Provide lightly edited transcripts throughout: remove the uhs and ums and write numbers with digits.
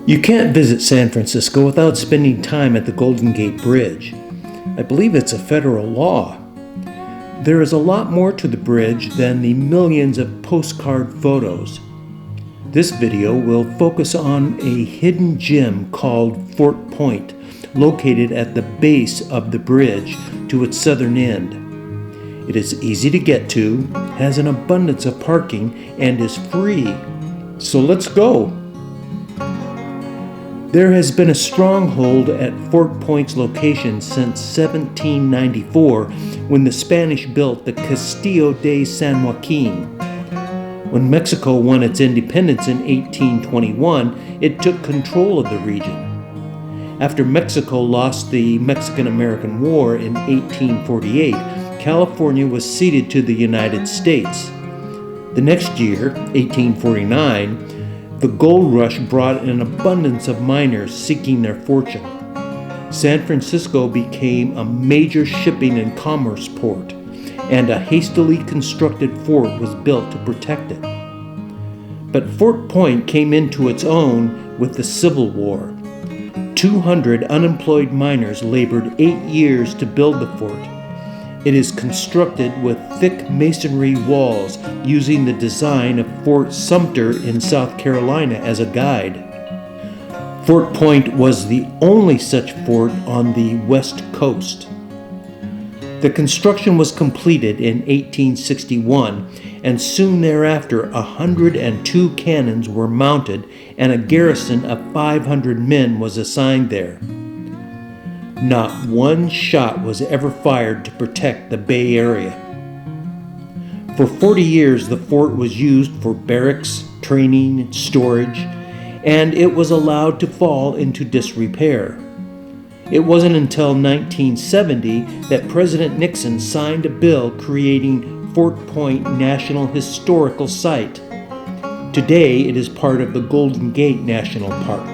You can't visit San Francisco without spending time at the Golden Gate Bridge. I believe it's a federal law. There is a lot more to the bridge than the millions of postcard photos. This video will focus on a hidden gem called Fort Point, located at the base of the bridge to its southern end. It is easy to get to, has an abundance of parking, and is free. So let's go! There has been a stronghold at Fort Point's location since 1794, when the Spanish built the Castillo de San Joaquin. When Mexico won its independence in 1821, it took control of the region. After Mexico lost the Mexican-American War in 1848, California was ceded to the United States. The next year, 1849, the gold rush brought an abundance of miners seeking their fortune. San Francisco became a major shipping and commerce port, and a hastily constructed fort was built to protect it. But Fort Point came into its own with the Civil War. 200 unemployed miners labored 8 years to build the fort. It is constructed with thick masonry walls, using the design of Fort Sumter in South Carolina as a guide. Fort Point was the only such fort on the West Coast. The construction was completed in 1861, and soon thereafter 102 cannons were mounted and a garrison of 500 men was assigned there. Not one shot was ever fired to protect the Bay Area. For 40 years, the fort was used for barracks, training, and storage, and it was allowed to fall into disrepair. It wasn't until 1970 that President Nixon signed a bill creating Fort Point National Historical Site. Today, it is part of the Golden Gate National Park.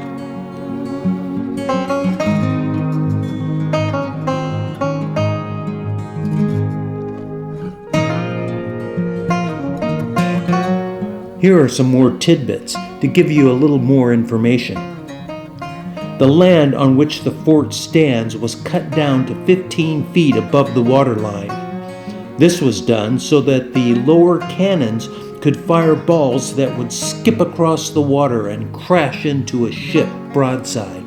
Here are some more tidbits to give you a little more information. The land on which the fort stands was cut down to 15 feet above the waterline. This was done so that the lower cannons could fire balls that would skip across the water and crash into a ship broadside.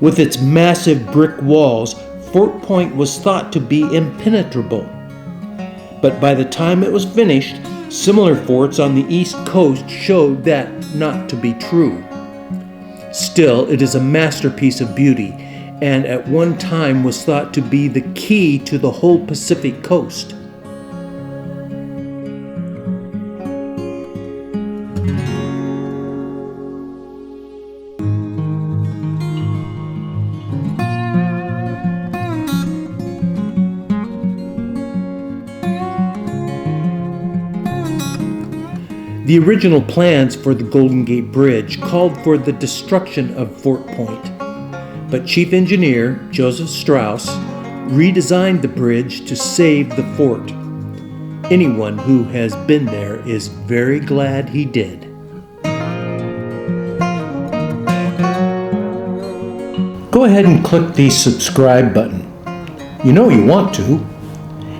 With its massive brick walls, Fort Point was thought to be impenetrable. But by the time it was finished, similar forts on the East Coast showed that not to be true. Still, it is a masterpiece of beauty, and at one time was thought to be the key to the whole Pacific coast. The original plans for the Golden Gate Bridge called for the destruction of Fort Point, but Chief Engineer Joseph Strauss redesigned the bridge to save the fort. Anyone who has been there is very glad he did. Go ahead and click the subscribe button. You know you want to.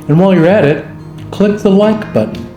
And while you're at it, click the like button.